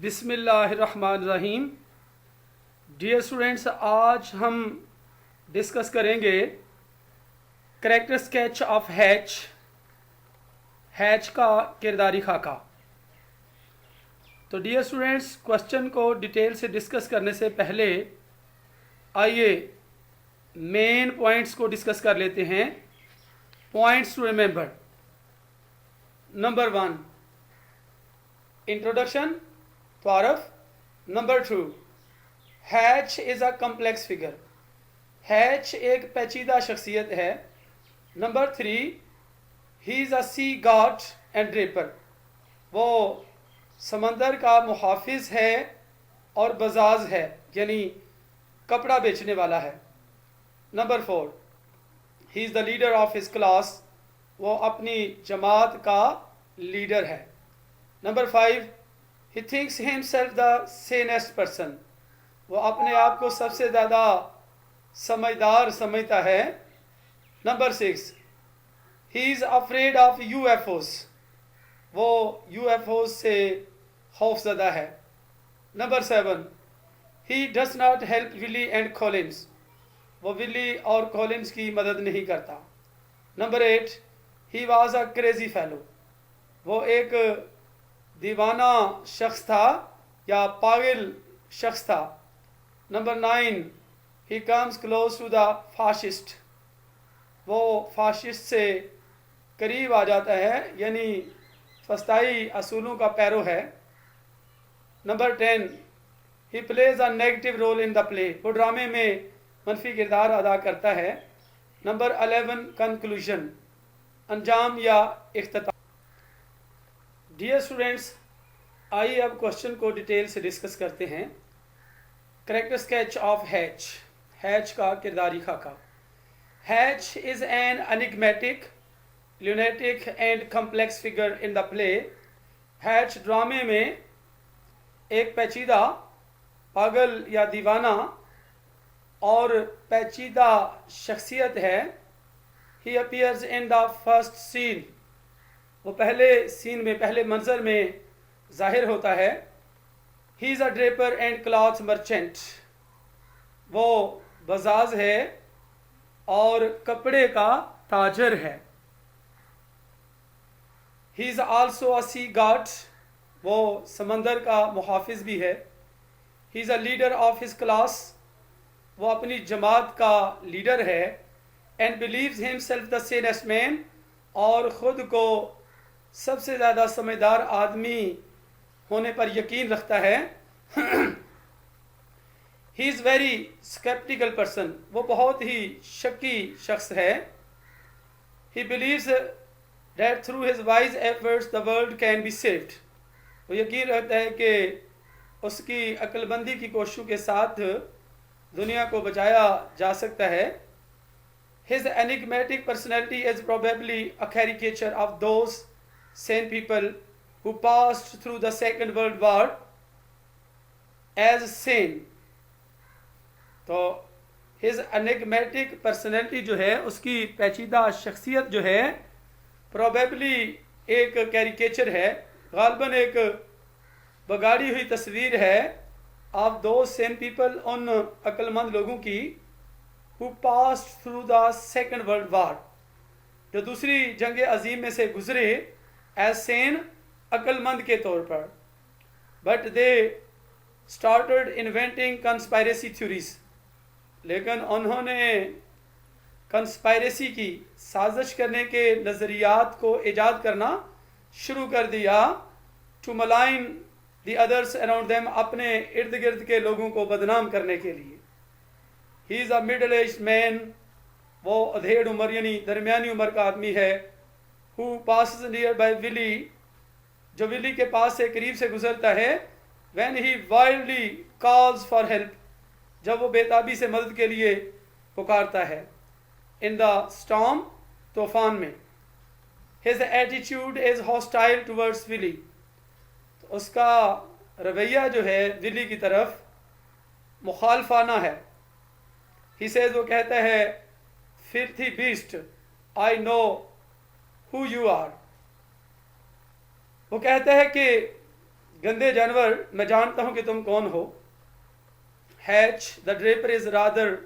बिस्मिल्लाहिर्रहमानिर्रहीम। Dear students, आज हम डिस्कस करेंगे character sketch of hatch, hatch का किरदारी खाका। तो डियर स्टूडेंट्स, क्वेश्चन को डिटेल से डिस्कस करने से पहले आइए मेन पॉइंट्स को डिस्कस कर लेते हैं। Points to remember. Number 1 introduction, तारफ। Number 2 Hatch is a complex figure, Hatch एक पेचीदा शख्सियत है। Number 3 he is a sea god and draper, वो समंदर का मुहाफिज है और बजाज है, यानी कपड़ा बेचने वाला है। Number 4 he is the leader of his class, वो अपनी जमात का लीडर है। Number 5 he thinks himself the sanest person, वो अपने आप को सबसे ज़्यादा समझदार समझता है। Number 6 he is afraid of UFOs, वो यूएफओस से खौफज़दा है। Number 7 he does not help Willie and Collins, वो विली और कॉलिन्स की मदद नहीं करता। Number 8 he was a crazy fellow, वो एक दीवाना शख्स था या पागल शख्स था। Number 9 he comes close to the fascist, वो फाशिस्ट से करीब आ जाता है, यानी फस्ताई असूलों का पैरो है। Number 10 he plays a negative role in the play, वो ड्रामे में मनफी किरदार अदा करता है। नंबर 11 कंक्लूजन, अंजाम या इख्तिताम। डियर स्टूडेंट्स, आइए अब क्वेश्चन को डिटेल से डिस्कस करते हैं। Character sketch of hatch, hatch का किरदारी खाका। Hatch is an enigmatic, lunatic and complex figure in the play. Hatch ड्रामे में एक पेचीदा, पागल या दीवाना और पेचीदा शख्सियत है। He appears in the first scene, वो पहले सीन में, पहले मंजर में जाहिर होता है। He is a draper and cloth merchant, वो बजाज है और कपड़े का ताजर है। He is also a sea god, वो समंदर का मुहाफिज भी है। He is a leader of his class, वो अपनी जमात का लीडर है। And believes himself the sanest man, और ख़ुद को सबसे ज़्यादा समझदार आदमी होने पर यकीन रखता है। He is very sceptical person, वो बहुत ही शक्की शख्स है। He believes that through his wise efforts the world can be saved, वो यकीन रखता है कि उसकी अक्लमंदी की कोशिशों के साथ दुनिया को बचाया जा सकता है। His enigmatic personality is probably a caricature of those sane people who passed through the Second World War as sane। तो his enigmatic personality जो है, उसकी पेचीदा शख्सियत जो है, probably एक कैरिकेचर है, गालबन एक बगाड़ी हुई तस्वीर है of those sane people, उन अक्लमंद लोगों की, who passed through the Second World War, जो दूसरी जंग अजीम में से गुजरे एज सेन, अक्लमंद के तौर पर। But they started inventing conspiracy theories, लेकिन उन्होंने कंस्पायरेसी की, साजिश करने के नज़रियात को ईजाद करना शुरू कर दिया। To malign the others around them, अपने इर्द गिर्द के लोगों को बदनाम करने के लिए। ही is a middle age man, वो अधेड़ उम्र यानी दरमियानी उम्र का आदमी है। Who passes near by Willy, जो विली के पास से करीब से गुजरता है। When he wildly calls for help, जब वो बेताबी से मदद के लिए पुकारता है। In the storm, तूफान में। His attitude is hostile towards Willy, तो उसका रवैया जो है विली की तरफ मुखालफाना है। He says, वो कहता है, filthy beast, I know who you are, वो कहता है कि गंदे जानवर, मैं जानता हूं कि तुम कौन हो। Hatch the Draper is rather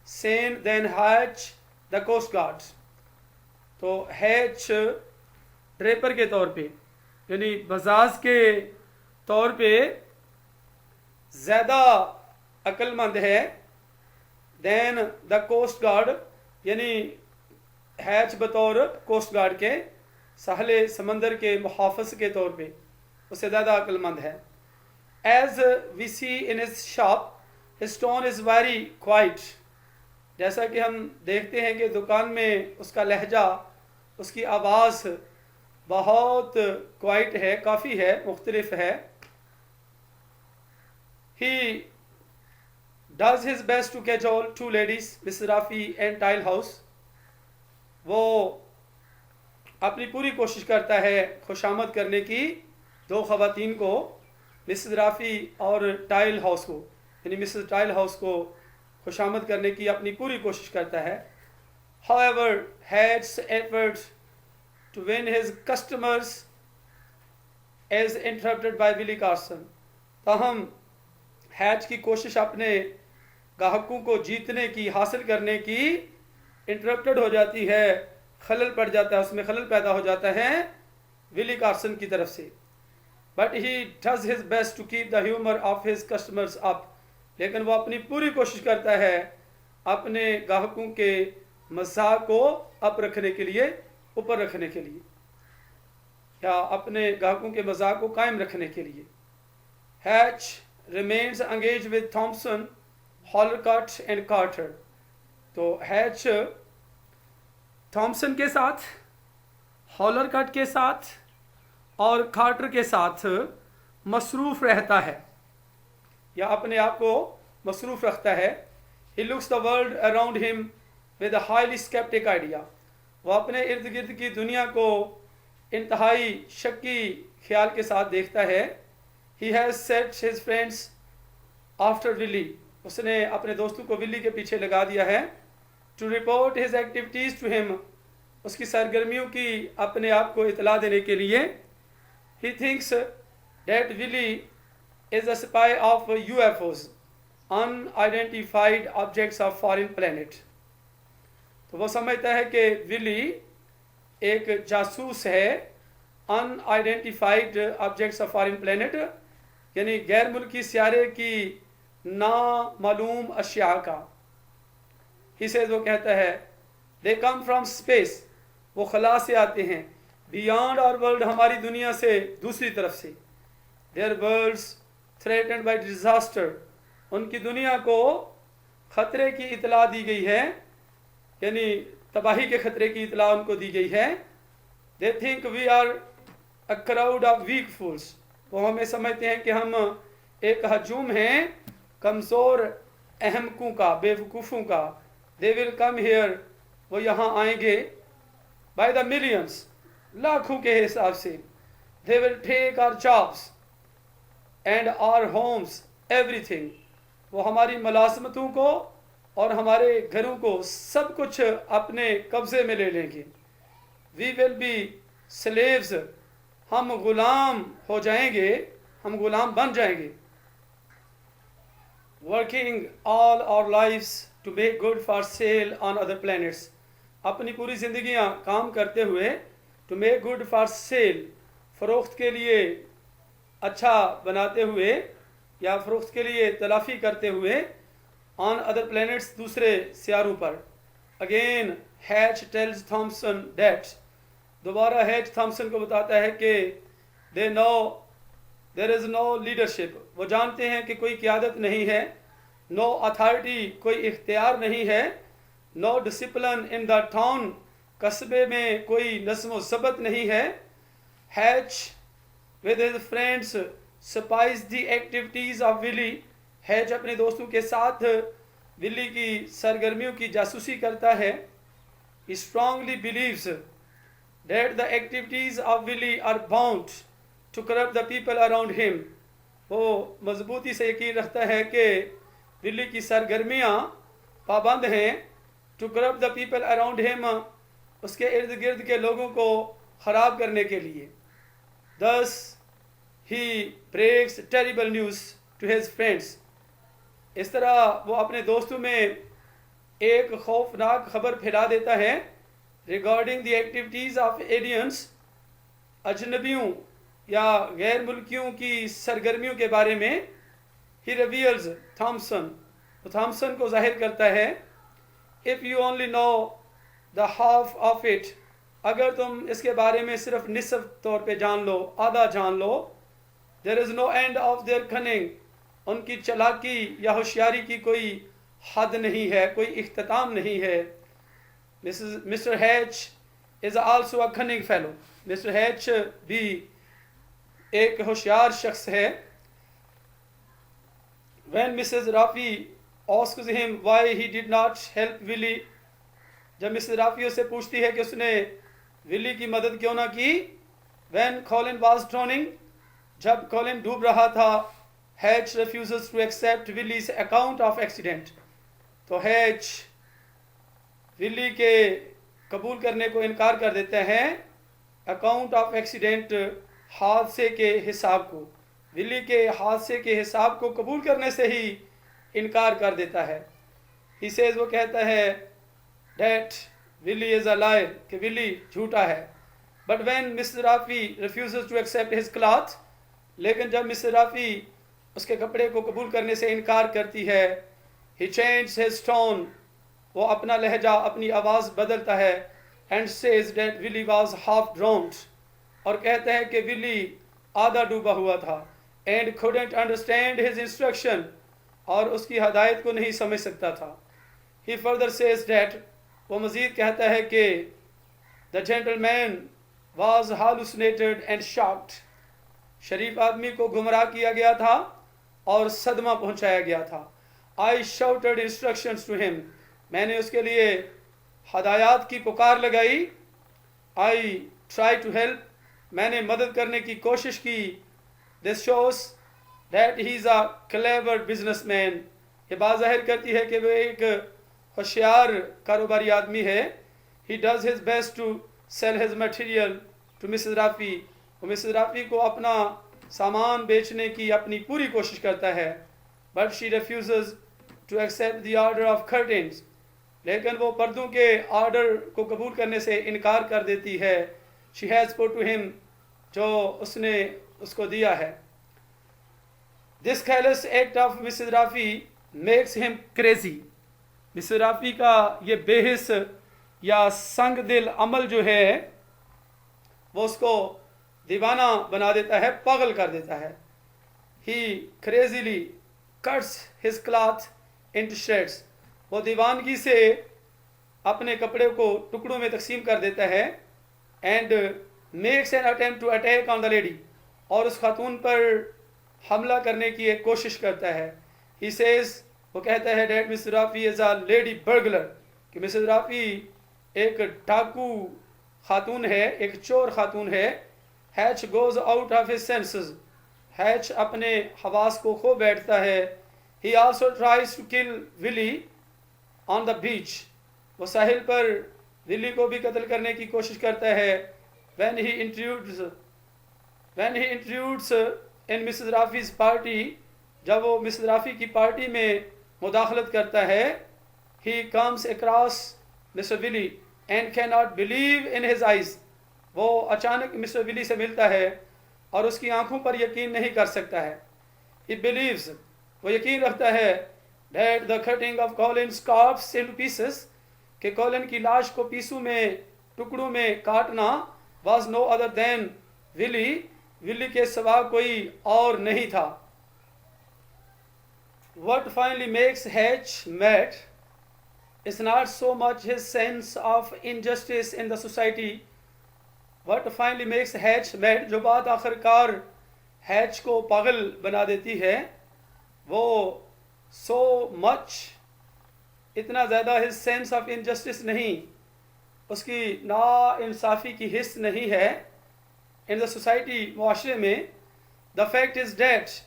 sane than Hatch the coast guard. तो हैच ड्रेपर के तौर पे यानी बजाज के तौर पे ज़्यादा अक्लमंद है देन द कोस्ट गार्ड, यानी हैच बतौर कोस्ट गार्ड के साहले समंदर के मुहाफ़िज़ के तौर पे उससे ज़्यादा अक्लमंद है। As we see in his shop his tone is very quiet. जैसा कि हम देखते हैं कि दुकान में उसका लहजा, उसकी आवाज़ बहुत क्वाइट है, काफ़ी है, मुख्तलिफ है। He does his best to catch all two ladies Miss Raffi and Tyle house. वो अपनी पूरी कोशिश करता है खुशामद करने की दो ख़वातीन को, मिसेस राफ़ी और टाइल हाउस को, यानी मिसेस टाइल हाउस को खुशामद करने की अपनी पूरी कोशिश करता है। However, Hatch's efforts to win his customers is interrupted by Willie Carson। ताहम हैच की कोशिश अपने ग्राहकों को जीतने की, हासिल करने की इंटरप्टेड हो जाती है, खलल पड़ जाता है, उसमें खलल पैदा हो जाता है विली कार्सन की तरफ से। But he does his best to keep the humour of his customers up. लेकिन वो अपनी पूरी कोशिश करता है अपने ग्राहकों के मज़ाक को अप रखने के लिए, ऊपर रखने के लिए, या अपने ग्राहकों के मज़ाक को कायम रखने के लिए। Hatch remains engage with Thomson, Hallercut and Carter. तो हैच थॉम्सन के साथ, हॉलरकट के साथ और कार्टर के साथ मसरूफ़ रहता है या अपने आप को मसरूफ़ रखता है। He looks the world around him with a highly sceptic idea. वह अपने इर्द गिर्द की दुनिया को इंतहाई शक्की ख्याल के साथ देखता है। He has set his friends after Willie. उसने अपने दोस्तों को विली के पीछे लगा दिया है। To report his activities to him. उसकी सरगर्मियों की अपने आप को इतला देने के लिए। He thinks that Willie is a spy of UFOs, unidentified objects of foreign planet. तो वो समझता है कि विली एक जासूस है, unidentified objects of foreign planet, यानी गैर मुल्की सियारे की नामालूम अशिया का। ही सेज, वो कहता है, दे कम फ्रॉम स्पेस, वो खला से आते हैं, बियॉन्ड आवर वर्ल्ड, हमारी दुनिया से दूसरी तरफ से। Their worlds threatened by disaster, उनकी दुनिया को ख़तरे की इतला दी गई है, यानी तबाही के ख़तरे की इतला उनको दी गई है। They think we are a crowd of weak fools, वो हमें समझते हैं कि हम एक हजूम हैं कमज़ोर अहमकों का, बेवकूफ़ों का। दे विल कम हेयर, वो यहाँ आएंगे, बाय द मिलियंस, लाखों के हिसाब से। They will take our jobs and our homes, everything, वो हमारी मुलाजमतों को और हमारे घरों को सब कुछ अपने कब्ज़े में ले लेंगे। वी विल बी स्लेव्स, हम गुलाम हो जाएंगे, हम गुलाम बन जाएंगे। Working all our lifes to make good for sale on other planets, अपनी पूरी ज़िंदगियां काम करते हुए, to make good for sale, फ़रोख्त के लिए अच्छा बनाते हुए या फ़रोख्त के लिए तलाफ़ी करते हुए, ऑन अदर प्लैनेट्स, दूसरे सियारों पर। Again Hatch tells Thomson that, दोबारा हैच थॉम्सन को बताता है कि they know there is no leadership, वो जानते हैं कि कोई क़यादत नहीं है, नो अथॉरिटी, कोई इख्तियार नहीं है, no discipline in the town, कस्बे में कोई नज़्म व ज़ब्त नहीं है। Hatch with his friends spies the activities of Willie, Hatch अपने दोस्तों के साथ विली की सरगर्मियों की जासूसी करता है। He strongly believes that the activities of Willie are bound to corrupt the people around him, वो मजबूती से यकीन रखता है कि विली की सरगर्मियाँ पाबंद हैं to corrupt the people around him, उसके इर्द गिर्द के लोगों को ख़राब करने के लिए। दस he breaks terrible news to his friends. इस तरह वो अपने दोस्तों में एक खौफनाक खबर फैला देता है regarding the activities of aliens, अजनबियों या गैर मुल्कियों की सरगर्मियों के बारे में. ही रिवील्स थॉमसन, तो थॉमसन को जाहिर करता है. If you only know the half of it, अगर तुम इसके बारे में सिर्फ निसफ तौर पे जान लो, आधा जान लो. There is no end of their cunning, उनकी चालाकी या होशियारी की कोई हद नहीं है, कोई इख्तिताम नहीं है. Mister hatch is also a cunning fellow, mister hatch भी एक होशियार शख्स है. When Mrs. Rafi asks him why he did not help Willie, जब मिसेस राफी उससे पूछती है कि उसने विली की मदद क्यों ना की. When Colin was drowning, जब कॉलिन डूब रहा था, Hatch refuses to accept Willie's account of accident, तो हैच विली के कबूल करने को इनकार कर देते हैं अकाउंट ऑफ एक्सीडेंट, हादसे के हिसाब को. विली के हादसे के हिसाब को कबूल करने से ही इनकार कर देता है. ही सेज, वो कहता है that Willie is a liar, कि विली झूठा है. But when Miss Raffi refuses to accept his cloth, लेकिन जब मिस राफी उसके कपड़े को कबूल करने से इनकार करती है, ही चेंज हिज टोन, वो अपना लहजा, अपनी आवाज़ बदलता है. And says that Willie was half drowned, और कहता है कि विली आधा डूबा हुआ था. And couldn't understand his instruction, और उसकी हदायत को नहीं समझ सकता था. He further says that, वो मज़ीद कहता है कि the gentleman was hallucinated and shocked, शरीफ आदमी को गुमराह किया गया था और सदमा पहुंचाया गया था. I shouted instructions to him, मैंने उसके लिए हदायत की पुकार लगाई. I tried to help, मैंने मदद करने की कोशिश की. This shows that he is a clever businessman, ये बात जाहिर करती है कि वह एक होशियार कारोबारी आदमी है. He does his best to sell his material to Mrs. Rafi, वो मिसेस राफी को अपना सामान बेचने की अपनी पूरी कोशिश करता है. But she refuses to accept the order of curtains, लेकिन वो पर्दों के ऑर्डर को कबूल करने से इनकार कर देती है. She has put to him, जो उसने उसको दिया है. This careless act of Mrs. Rafi makes him crazy, Mrs Rafi का ये बेहिस या संग दिल अमल जो है वो उसको दीवाना बना देता है, पागल कर देता है. He crazily cuts his cloth into shreds, वो दीवानगी से अपने कपड़े को टुकड़ों में तकसीम कर देता है. And makes an attempt to attack on the lady, और उस खातून पर हमला करने की एक कोशिश करता है. ही सेज, वो कहता है that Miss Raffi is a lady burglar, कि मिसेस राफी एक डाकू खातून है, एक चोर खातून है. Hatch goes out of his senses, Hatch अपने हवास को खो बैठता है. He also tries to kill Willie on the beach, वो साहिल पर विली को भी कत्ल करने की कोशिश करता है. when he intrudes in Mrs. Rafi's party, जब वो मिसेस राफी की पार्टी में मुदाखलत करता है, he comes across Mr. Willie and cannot believe in his eyes, वो अचानक मिस्टर विली से मिलता है और उसकी आंखों पर यकीन नहीं कर सकता है. He believes, वो यकीन रखता है that the cutting of Colin's corpse into pieces, कि कॉलिन की लाश को पीसू में टुकड़ों में काटना was no other than Willie, Willie के सिवा कोई और नहीं था. What finally makes Hatch mad is not so much his sense of injustice in the society. What finally makes Hatch mad, जो बात आखिरकार हैच को पागल बना देती है, वो so much, इतना ज़्यादा his sense of injustice नहीं, उसकी नाइंसाफ़ी की हिस्स नहीं है in the society, मुआशरे में. The fact is that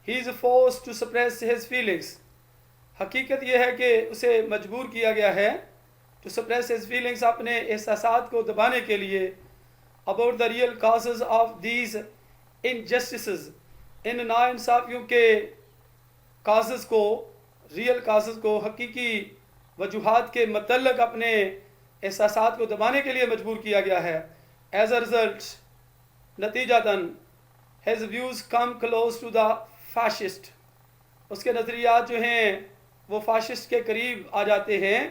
he is forced to suppress his feelings. हकीकत यह है कि उसे मजबूर किया गया है to suppress his feelings, अपने एहसासात को दबाने के लिए, about the real causes of these injustices, इन नाइंसाफ़ियों के काज़स को, रियल काज़स को, हकीकी वजूहात के मतलब अपने एहसासात को दबाने के लिए मजबूर किया गया है। एज अ रिज़ल्ट, नतीजतन his views come close to the fascist, उसके नज़रियात जो हैं वो फाशिस्ट के करीब आ जाते हैं।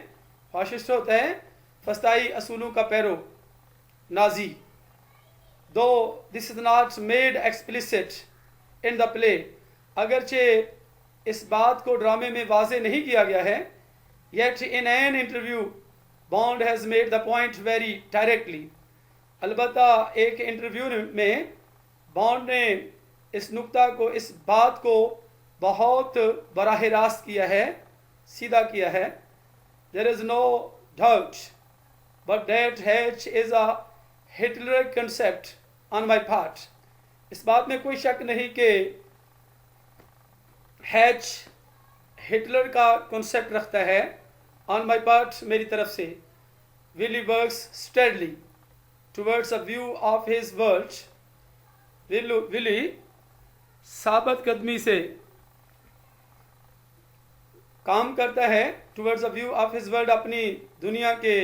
फाशिस्ट होता है फस्ताई असूलों का पैरो, नाजी। दो this is not made explicit in the play, अगरचे इस बात को ड्रामे में वाजे नहीं किया गया है, yet in an interview bond has made the point very directly, अलबत्ता एक इंटरव्यू में बॉन्ड ने इस नुक्ता को, इस बात को बहुत बराह रास्त किया है, सीधा किया है। There is no doubt but that Hatch is a Hitler concept on my part, इस बात में कोई शक नहीं कि हैच हिटलर का कॉन्सेप्ट रखता है। ऑन माई पार्ट, मेरी तरफ से। Willie works steadily towards a view of his world, Willie साबित कदमी से काम करता है, towards a view of his world, अपनी दुनिया के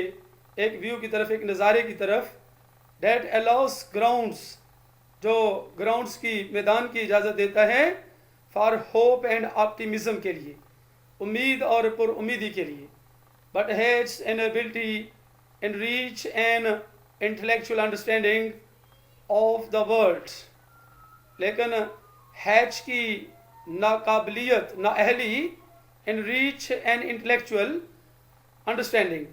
एक व्यू की तरफ, एक नज़ारे की तरफ। डेट अलाउस ग्राउंड्स, जो ग्राउंड्स की, मैदान की इजाज़त देता है, फॉर होप एंड ऑप्टिमिज्म के लिए, उम्मीद और पुरुम्मीदी के लिए। But has an ability in reach an intellectual understanding of the world, लेकिन हैच की नाकाबिलियत, नाअहली, इन रीच एन इंटेलेक्चुअल अंडरस्टैंडिंग,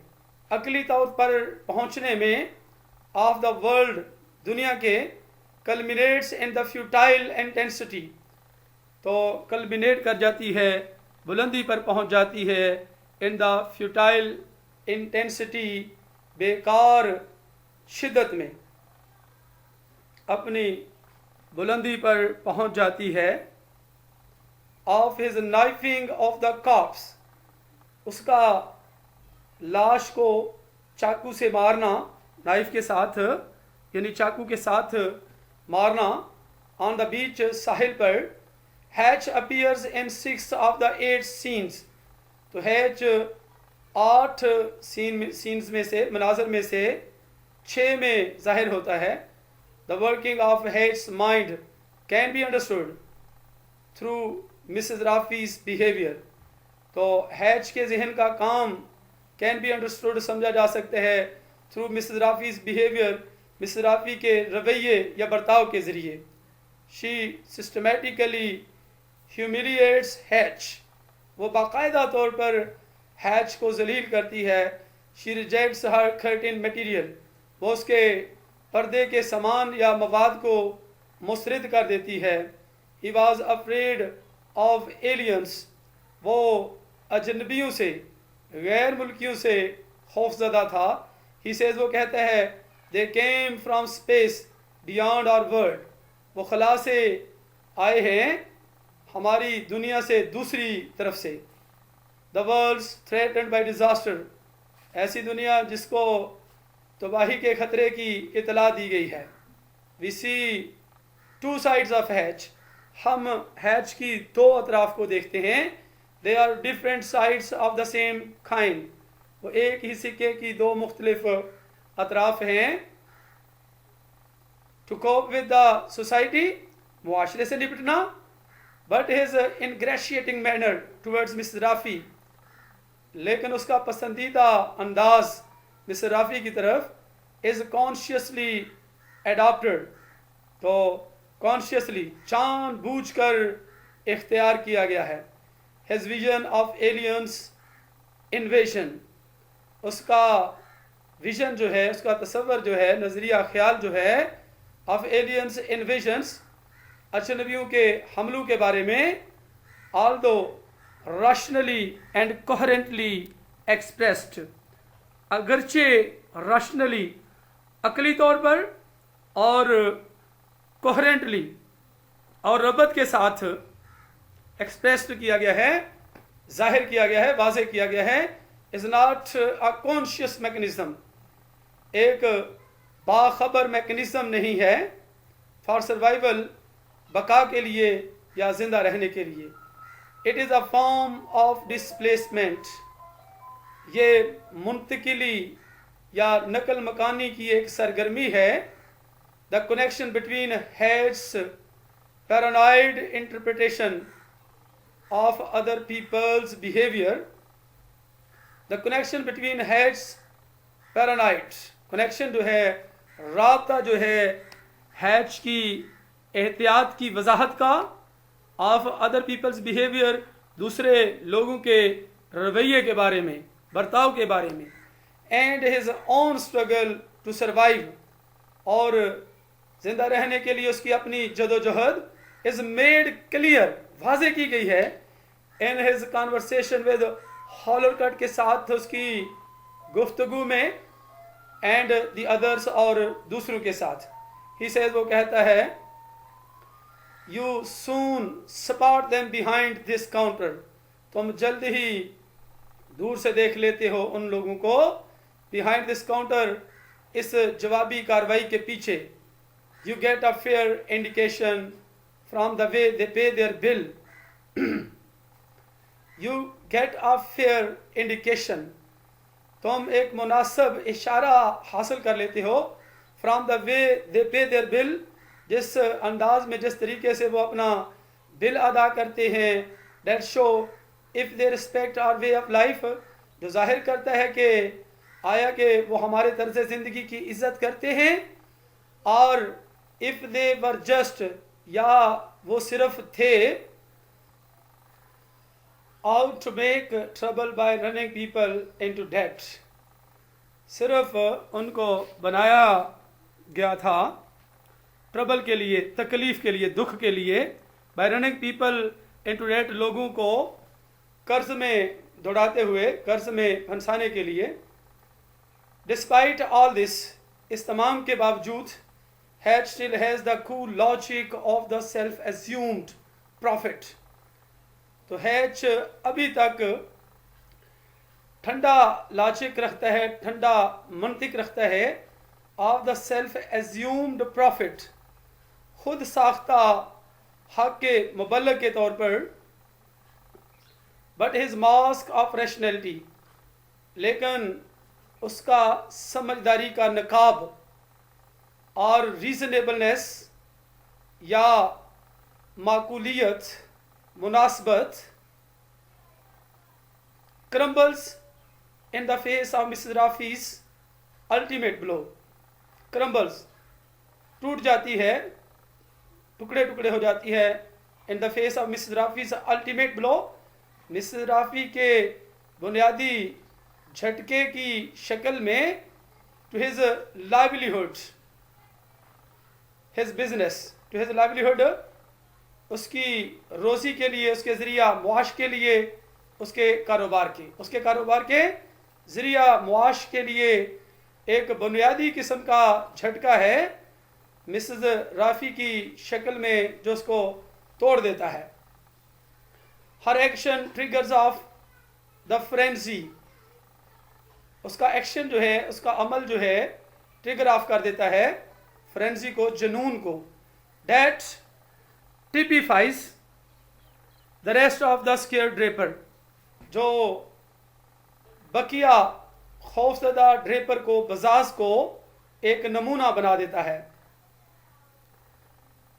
अकली तौर पर पहुँचने में, ऑफ द वर्ल्ड, दुनिया के, कल्मिनेट्स इन द फ्यूटाइल इंटेंसिटी, तो कल्मिनेट कर जाती है, बुलंदी पर पहुँच जाती है, इन द फ्यूटाइल इंटेंसिटी, बेकार शिद्दत में अपनी बुलंदी पर पहुँच जाती है। Of his knifing of the corpse, उसका लाश को चाकू से मारना, नाइफ के साथ यानी चाकू के साथ मारना, ऑन द बीच, साहिल पर। Hatch appears in 6 of the 8 scenes, तो हैच 8 सीन्स में से, मनाजर में से 6 में जाहिर होता है। The working of Hatch mind can be understood through Mrs Raffi's behaviour, तो हैच के जहन का काम कैन बी अंडरस्टूड, समझा जा सकते हैं, through Mrs Raffi's behaviour, Mrs Raffi के रवैये या बर्ताव के ज़रिए। शी सिस्टमेटिकली ह्यूमिलिएट्स हैच, वो बाकायदा तौर पर हैच को जलील करती है। She rejects her curtain material, वो उसके पर्दे के सामान या मवाद को मुस्तरद कर देती है। He was afraid of aliens, वो अजनबियों से, गैर मुल्कियों से खौफजदा था। ही सेज, वो कहता है, they came from space beyond our world, वो खला से आए हैं, हमारी दुनिया से दूसरी तरफ से। The world threatened by disaster, ऐसी दुनिया जिसको तबाही के ख़तरे की इतला दी गई है। We see 2 sides of Hatch, हम हैच की 2 अतराफ़ को देखते हैं। They are different sides of the same kind, वो एक ही सिक्के की 2 मुख्तलिफ अतराफ़ हैं। To cope with the society, मुआशरे से निपटना, but his ingratiating manner towards Miss Raffi, लेकिन उसका पसंदीदा अंदाज मिस राफ़ी की तरफ इज़ कॉन्शियसली एडॉप्टेड, तो कॉन्शियसली, जानबूझकर इख्तियार किया गया है। हिज विजन ऑफ एलियंस इन्वेशन, उसका विजन जो है, उसका तसव्वुर जो है, नज़रिया ख्याल जो है, ऑफ एलियंस इन्वेशंस, अजनबियों के हमलों के बारे में, although rationally and coherently expressed, अगरचे रैशनली, अकली तौर पर, और कोहेरेंटली, और रबत के साथ एक्सप्रेस्ड किया गया है, जाहिर किया गया है, वाज़े किया गया है। Is not a conscious mechanism, एक बाखबर मैकेनिज़्म नहीं है, फॉर सर्वाइवल बका के लिए या जिंदा रहने के लिए। It is a form of displacement, ये मुंतकिली या नकल मकानी की एक सरगर्मी है। The connection between heads paranoid interpretation of other peoples behaviour, the connection between heads paranoid, connection जो है, राब्ता जो है हैच की एहतियात की वजाहत का, ऑफ अदर पीपल्स बिहेवियर, दूसरे लोगों के रवैये के बारे में, बर्ताव के बारे में, and his own struggle to survive, और जिंदा रहने के लिए उसकी अपनी जदोजहद, इज मेड क्लियर, वाजे की गई है, इन हिज कॉन्वर्सेशन विद हॉलरकट, के साथ उसकी गुफ्तगू में, एंड द अदर्स, और दूसरों के साथ। ही सेज, वो कहता है, you soon spot them behind this counter, तुम जल्द ही दूर से देख लेते हो उन लोगों को, बिहाइंड दिस काउंटर, इस जवाबी कार्रवाई के पीछे। You get a fair indication from the way they pay their bill, you get a fair indication, तुम एक मुनासिब इशारा हासिल कर लेते हो, from the way they pay their bill, जिस अंदाज में, जिस तरीके से वो अपना बिल अदा करते हैं, that show if they respect our way of life, जो जाहिर करता है कि आया कि वो हमारे तर्ज ज़िंदगी की इज़्ज़त करते हैं, और इफ़ दे वर जस्ट, या वो सिर्फ थे, out to make trouble by running people into debt, सिर्फ उनको बनाया गया था ट्रबल के लिए, तकलीफ के लिए, दुख के लिए, by running people into debt, लोगों को कर्ज में दौड़ाते हुए, कर्ज में फंसाने के लिए। डिस्पाइट ऑल दिस, इस तमाम के बावजूद, hatch still has the cool logic of the self assumed profit, तो हैच अभी तक ठंडा लॉजिक रखता है, ठंडा मंतिक रखता है, of the self assumed profit, खुद साख्ता हक के मुबल्लग के तौर पर, but his mask of rationality, लेकिन उसका समझदारी का नकाब और रीजनेबलनेस या माकूलियत, मुनासबत, crumbles in the face of Mrs Raffi's ultimate blow, crumbles, टूट जाती है, टुकड़े टुकड़े हो जाती है, in the face of Mrs Raffi's ultimate blow, Mrs Raffi के बुनियादी झटके की शक्ल में, to his livelihood, his business, to his livelihood, उसकी रोज़ी के लिए, उसके ज़रिया मुआश के लिए, उसके कारोबार के ज़रिया मुआश के लिए एक बुनियादी किस्म का झटका है मिसेस राफ़ी की शक्ल में, जो उसको तोड़ देता है। Her action triggers off the frenzy, उसका एक्शन जो है, उसका अमल जो है, ट्रिगर ऑफ कर देता है फ्रेंजी को, जुनून को। That typifies the rest of the scare draper, जो बकिया खौफजदा ड्रेपर को, बजाज को एक नमूना बना देता है।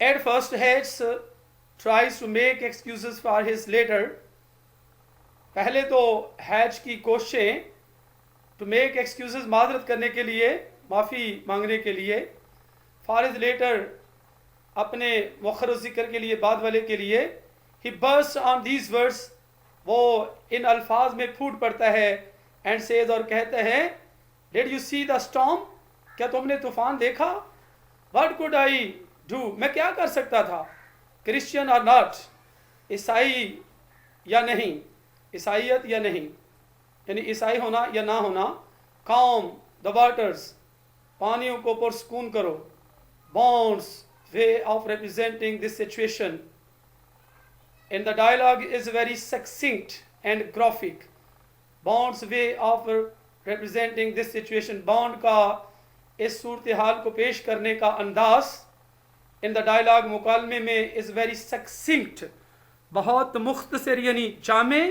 At first Hatch tries to make excuses for his letter, पहले तो हैच की कोशिशें टू मेक एक्सक्यूजेस, माजरत करने के लिए, माफ़ी मांगने के लिए, फॉर हिज लेटर, अपने मुखर ज़िक्र के लिए, बाद वाले के लिए। ही बर्स्ट ऑन दीज वर्ड्स, वो इन अल्फाज में फूट पड़ता है, एंड सेज, और कहते हैं, did you see the storm, क्या तुमने तूफान देखा? व्हाट कुड आई डू, मैं क्या कर सकता था? क्रिश्चियन और नॉट, ईसाई या नहीं, ईसाइयत या नहीं, यानी ईसाई होना या ना होना। कॉम द वाटर्स, पानियों को पुरस्कून करो। Bonds, way of representing this situation in the dialogue is very succinct and graphic. Bond's way of representing this situation, Bond का इस सूरत हाल को पेश करने का अंदाज इन द डायलॉग मुकालमे में इज़ वेरी सक्सिंक्ट, बहुत मुख्तसर यानी जामे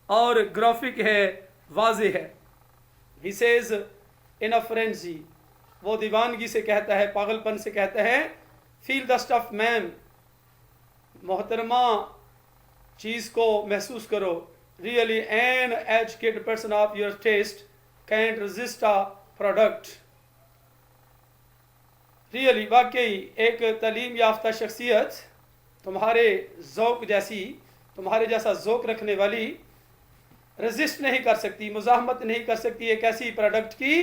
और ग्राफिक है, वाजे है। He says in a frenzy, वो दीवानगी से कहता है, पागलपन से कहता है, फील द स्टफ मैम, मोहतरमा चीज़ को महसूस करो। Really an educated person of your taste can't resist a product. Really वाकई एक तालीम याफ्ता शख्सियत तुम्हारे ज़ौक़ जैसी, तुम्हारे जैसा ज़ौक़ रखने वाली रेजिस्ट नहीं कर सकती, मुज़ाहमत नहीं कर सकती एक ऐसी प्रोडक्ट की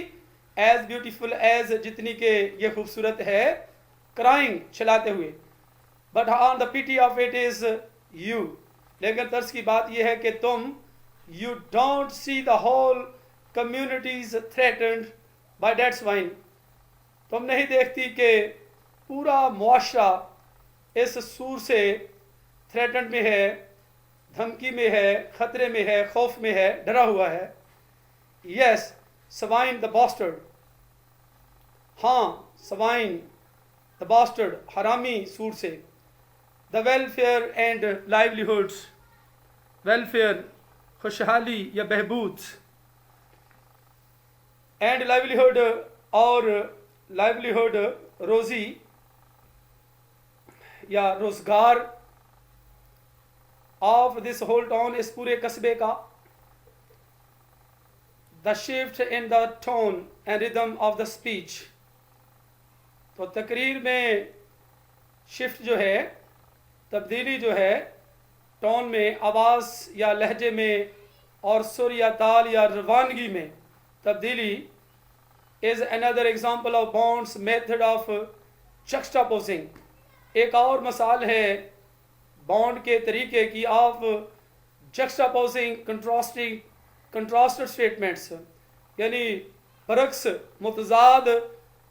एज ब्यूटीफुल एज, जितनी के ये खूबसूरत है, क्राइंग चलाते हुए। But on the pity of it is you, लेकिन तर्स की बात यह है कि तुम, you don't see the whole communities threatened by that swine, तुम नहीं देखती कि पूरा मुआशरा इस सूर से थ्रेटन्ड में है, धमकी में है, ख़तरे में है, खौफ में है, डरा हुआ है। यस स्वाइन द बास्टर्ड, हाँ स्वाइन द बास्टर्ड, हरामी सूर से। The welfare and livelihoods, welfare खुशहाली या बहबूद, एंड लाइवलीहुड और लाइवलीहुड रोज़ी या रोज़गार, ऑफ दिस होल टाउन, इस पूरे कस्बे का। The shift in the tone and rhythm of the speech, तो तकरीर में शिफ्ट जो है, तब्दीली जो है, टोन में, आवाज़ या लहजे में, और सुर या ताल या रवानगी में तब्दीली, is another example of Bond's method of juxtaposing, एक और मिसाल है बॉन्ड के तरीके की, ऑफ जक्सटापोजिंग कंट्रास्टेड स्टेटमेंट्स, यानी बरक्स मुतजाद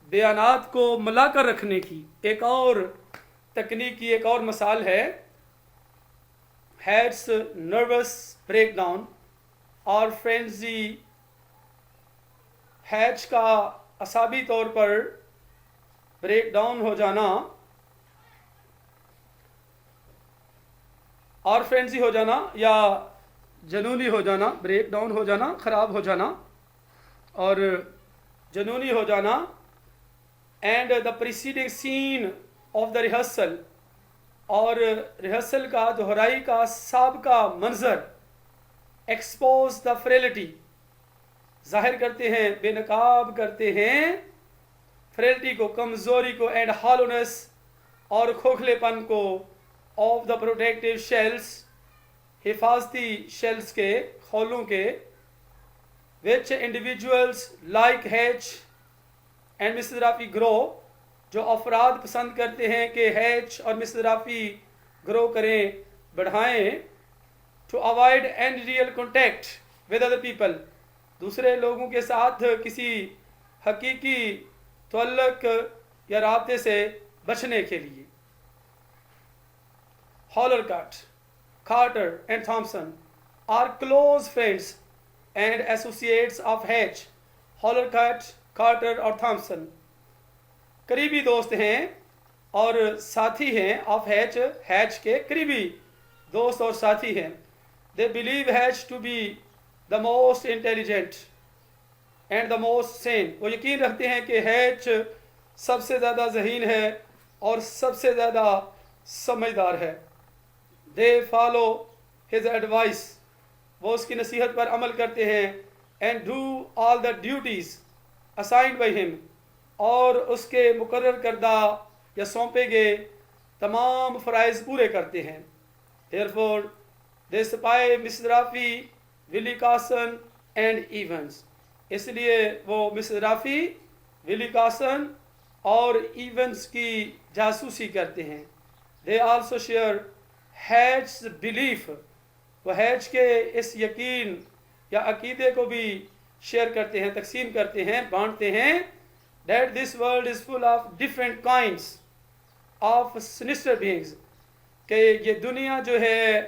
बयानात को मिलाकर रखने की एक और तकनीक की एक और मिसाल है। हैड्स नर्वस ब्रेकडाउन और फ्रेंजी, हैच का असाबी तौर पर ब्रेक डाउन हो जाना और फ्रेंजी हो जाना या जनूनी हो जाना, ब्रेक डाउन हो जाना, ख़राब हो जाना और जनूनी हो जाना। And the preceding scene of the rehearsal, और रिहर्सल का, दोहराई का साबका मंजर, एक्सपोज द फ्रेलिटी, जाहिर करते हैं, बेनकाब करते हैं फ्रेलिटी को, कमज़ोरी को, एंड हॉलोनेस और खोखलेपन को, ऑफ द प्रोटेक्टिव शेल्स, हिफाजती शेल्स के, खोलों के, which individuals like Hatch and Mr Raffi grow, जो अफराद पसंद करते हैं कि हैच और मिस्टर राफी ग्रो करें, बढ़ाएं, to avoid any real contact with other people, दूसरे लोगों के साथ किसी हकीकी तअल्लुक या राब्ते से बचने के लिए। Hallercut, Carter and Thomson are close friends and associates of Hatch. Hallercut, Carter और थॉमसन करीबी दोस्त हैं और साथी हैं ऑफ हैच, हैच के करीबी दोस्त और साथी हैं। They believe Hatch to be the most intelligent and the most sane, वो यकीन रखते हैं कि हैच सबसे ज़्यादा ज़हीन है और सबसे ज़्यादा समझदार है। दे फॉलो हिज एडवाइस, वो उसकी नसीहत पर अमल करते हैं। And do all the duties assigned by him, और उसके मुकर्रर करदा या सौंपे गए तमाम फ़राइज़ पूरे करते हैं। Therefore they spy mister Rafi, Willy Carson and Evans, इसलिए वो मिस्टर राफी, विली कॉसन और इवंस की जासूसी करते हैं। They also share Hatch belief, वो हैच के इस यकीन या अकीदे को भी शेयर करते हैं, तकसीम करते हैं, बांटते हैं। That this world is full of different kinds of sinister beings, कि ये दुनिया जो है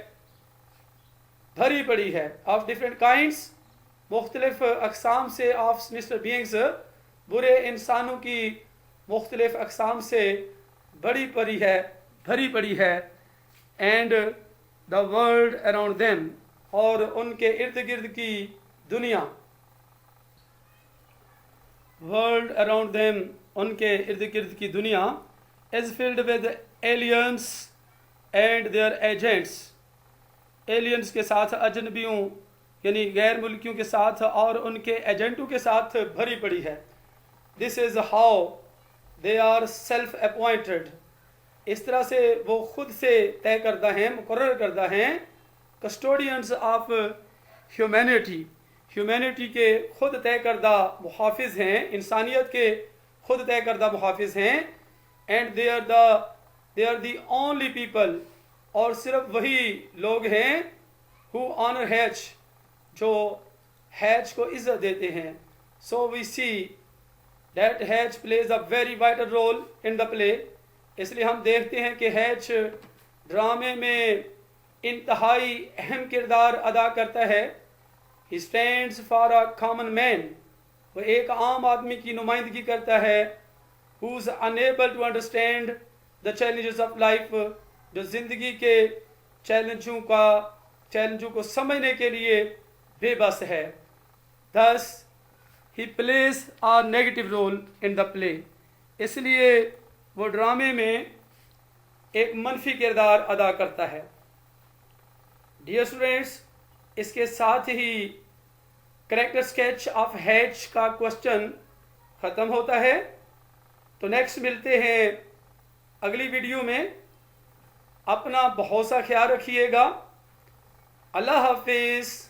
भरी पड़ी है, of different kinds, मुख्तलिफ अक़साम से, of sinister beings, बुरे इंसानों की मुख्तलिफ अक़साम से, बड़ी पड़ी है, भरी पड़ी है, and the world around them, और उनके इर्द गिर्द की दुनिया, वर्ल्ड अराउंड देम, उनके इर्द गिर्द की दुनिया, is filled with aliens and their agents, aliens के साथ, अजनबियों यानी गैर मुल्कियों के साथ और उनके एजेंटों के साथ भरी पड़ी है। This is how they are self appointed, इस तरह से वो खुद से तय करता है, मुकर्रर करता है, कस्टोडियंस ऑफ ह्यूमैनिटी, ह्यूमैनिटी के खुद तय करदा मुहाफिज हैं, इंसानियत के खुद तय करदा मुहाफिज हैं, and they are the only people, और सिर्फ वही लोग हैं हु ऑनर हैज, जो हैज को इज्जत देते हैं। So we see that Hatch plays a very vital role in the play, इसलिए हम देखते हैं कि हैज ड्रामे में इंतहाई अहम किरदार अदा करता है। He stands for a common man, वो एक आम आदमी की नुमाइंदगी करता है, who is unable to understand the challenges of life, जो ज़िंदगी के चैलेंजों को समझने के लिए बेबस है। Thus he plays a negative role in the play, इसलिए वो ड्रामे में एक मनफी किरदार अदा करता है। डियर स्टूडेंट्स, इसके साथ ही करेक्टर स्केच ऑफ हैज का क्वेश्चन ख़त्म होता है। तो नेक्स्ट मिलते हैं अगली वीडियो में। अपना बहुत सा ख्याल रखिएगा। अल्लाह हाफिज़।